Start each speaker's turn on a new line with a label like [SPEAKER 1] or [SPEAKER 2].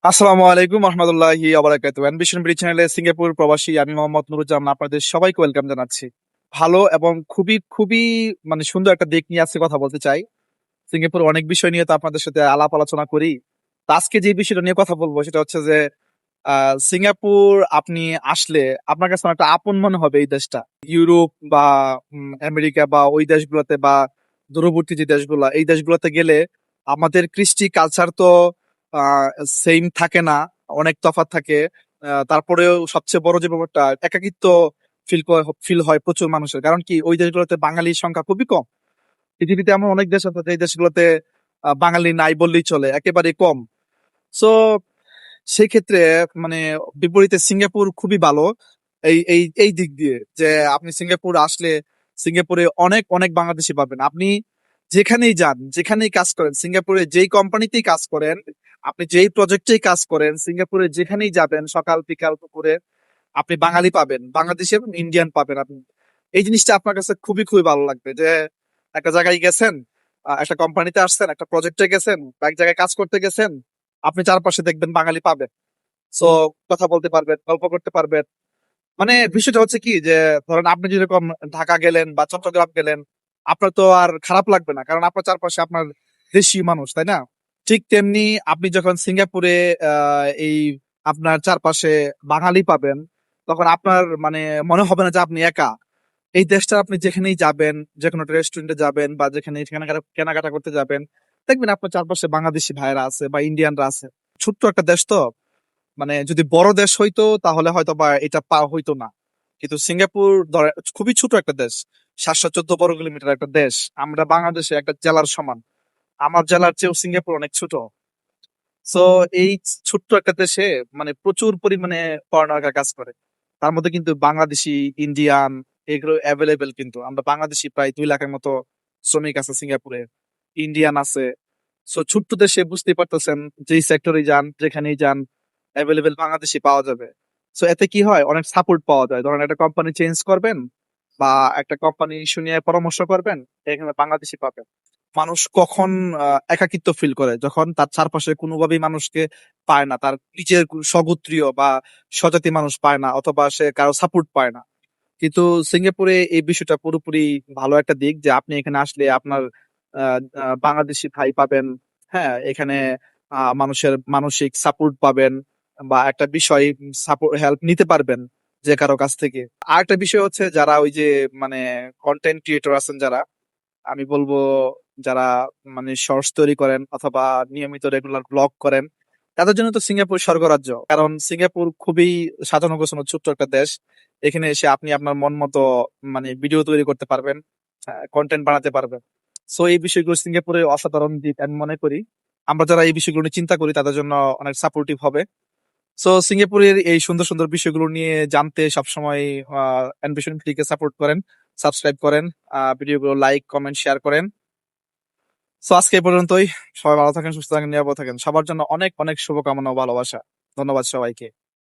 [SPEAKER 1] আসসালামু আলাইকুম রহমতুল্লাহি আবরাকাতুহু। অ্যানবিশন ব্রিজ চ্যানেলে সিঙ্গাপুর প্রবাসী আমি মোহাম্মদ নুরুজ্জামান আপনাদের সবাইকে ওয়েলকাম জানাচ্ছি। ভালো এবং খুবই খুবই সুন্দর একটা দিক নিয়ে আজকে কথা বলতে চাই। সিঙ্গাপুর অনেক বিষয় নিয়ে তো আপনাদের সাথে আলাপ আলোচনা করি। তো আজকে যে বিষয়টা নিয়ে কথা বলবো সেটা হচ্ছে যে সিঙ্গাপুর আপনি আসলে আপনার কাছে একটা আপন মনে হবে এই দেশটা। ইউরোপ বা আমেরিকা বা ওই দেশগুলোতে বা দূরবর্তী যে দেশগুলো এই দেশগুলোতে গেলে আমাদের কৃষ্টি কালচার তো সেম থাকে না, অনেক তফাৎ থাকে। তারপরেও সবচেয়ে বড় যে ব্যাপারটা একাকিত্ব ফিল হয় প্রচুর মানুষের, কারণ কি ওই দেশগুলোতে বাঙালির সংখ্যা খুবই কম। পৃথিবীতে এমন অনেক দেশ আছে যে দেশগুলোতে বাঙালি নাই বললেই চলে, একেবারে কম। সো সেই ক্ষেত্রে মানে বিপরীতে সিঙ্গাপুর খুবই ভালো এই এই এই দিক দিয়ে যে আপনি সিঙ্গাপুর আসলে সিঙ্গাপুরে অনেক অনেক বাংলাদেশি পাবেন। আপনি যেখানেই যান, যেখানেই কাজ করেন, সিঙ্গাপুরে যেই কোম্পানিতেই কাজ করেন, আপনি যেই প্রজেক্টেই কাজ করেন, সিঙ্গাপুরে যেখানেই যাবেন সকাল বিকাল দুপুরে আপনি বাঙালি পাবেন, বাংলাদেশি এবং ইন্ডিয়ান পাবেন। আপনি এই জিনিসটা আপনার কাছে খুবই খুবই ভালো লাগবে যে একটা জায়গায় গেছেন, একটা কোম্পানিতে আসছেন, একটা প্রজেক্টে গেছেন বা এক জায়গায় কাজ করতে গেছেন, আপনি চারপাশে দেখবেন বাঙালি পাবেন। সো কথা বলতে পারবেন, গল্প করতে পারবেন। মানে বিষয়টা হচ্ছে কি যে ধরেন আপনি যেরকম ঢাকা গেলেন বা চট্টগ্রাম গেলেন, আপনার তো আর খারাপ লাগবে না, কারণ আপনার চারপাশে আপনার দেশীয় মানুষ, তাই না? ঠিক তেমনি আপনি যখন সিঙ্গাপুরে এই আপনার চারপাশে বাঙালি পাবেন, তখন আপনার মনে হবে না যে আপনি একা। এই দেশটা আপনি যেখানেই যাবেন, যে কোনো রেস্টুরেন্টে যাবেন বা যেখানে কেনাকাটা কেনাকাটা করতে যাবেন, দেখবেন আপনার চারপাশে বাংলাদেশি ভাইরা আছে বা ইন্ডিয়ানরা আছে। ছোট্ট একটা দেশ তো, যদি বড় দেশ হইতো তাহলে হয়তো বা এটা পা হইতো না। কিন্তু সিঙ্গাপুর খুবই ছোট একটা দেশ, 714 বর্গ কিলোমিটার একটা দেশ। আমরা বাংলাদেশে একটা জেলার সমান, আমার জেলার চেয়েও সিঙ্গাপুর অনেক ছোট। সো এই ছোট্ট একটা দেশে প্রচুর পরিমাণে ফরেনাররা কাজ করে। তার মধ্যে কিন্তু বাংলাদেশি, ইন্ডিয়ান এগুলো অ্যাভেলেবেল। কিন্তু আমরা বাংলাদেশি প্রায় 2 লাখের মতো শ্রমিক আছে সিঙ্গাপুরে, ইন্ডিয়ান আছে। সো ছোট্ট দেশে বুঝতেই পারতেছেন, যেই সেক্টরে যান, যেখানেই যান, অ্যাভেলেবেল বাংলাদেশি পাওয়া যাবে। সো এতে কি হয়, অনেক সাপোর্ট পাওয়া যায়। ধরেন একটা কোম্পানি চেঞ্জ করবেন বা একটা কোম্পানি ইস্যু নিয়ে পরামর্শ করবেন, এখানে বাংলাদেশি পাবেন। মানুষ কখন একাকিত্ব ফিল করে, যখন তার চারপাশে কোনোভাবেই মানুষকে পায় না, তার নিজের স্বগোত্রীয় বা স্বজাতি মানুষ পায় না, অথবা সে কারো সাপোর্ট পায় না। কিন্তু সিঙ্গাপুরে এই বিষয়টা পুরোপুরি ভালো একটা দিক যে আপনি এখানে আসলে আপনার বাংলাদেশি ভাই পাবেন। হ্যাঁ, এখানে মানুষের মানসিক সাপোর্ট পাবেন বা একটা বিষয় সাপোর্ট হেল্প নিতে পারবেন যে কারো কাছ থেকে। আর একটা বিষয় হচ্ছে যারা ওই যে মানে কন্টেন্ট ক্রিয়েটর আছেন, যারা আমি বলবো, যারা শর্টস তৈরি করেন অথবা নিয়মিত রেগুলার ব্লগ করেন, তাদের জন্য তো সিঙ্গাপুর স্বর্গরাজ্য। কারণ সিঙ্গাপুর খুবই সাজানো গোছানো ছোট্ট একটা দেশ। এখানে এসে আপনি আপনার মন মতো ভিডিও তৈরি করতে পারবেন, কন্টেন্ট বানাতে পারবেন। সো এই বিষয়গুলো সিঙ্গাপুরের অসাধারণ দিক আমি মনে করি। আমরা যারা এই বিষয়গুলো নিয়ে চিন্তা করি তাদের জন্য অনেক সাপোর্টিভ হবে। সো সিঙ্গাপুরের এই সুন্দর সুন্দর বিষয়গুলো নিয়ে জানতে সবসময় অ্যাম্বিশন ফ্রিকে সাপোর্ট করেন, সাবস্ক্রাইব করেন, ভিডিওগুলো লাইক কমেন্ট শেয়ার করেন। সো আজকে এই পর্যন্তই। সবাই ভালো থাকেন, সুস্থ থাকেন, নিরাপদ থাকেন। সবার জন্য অনেক অনেক শুভকামনা ও ভালোবাসা। ধন্যবাদ সবাইকে।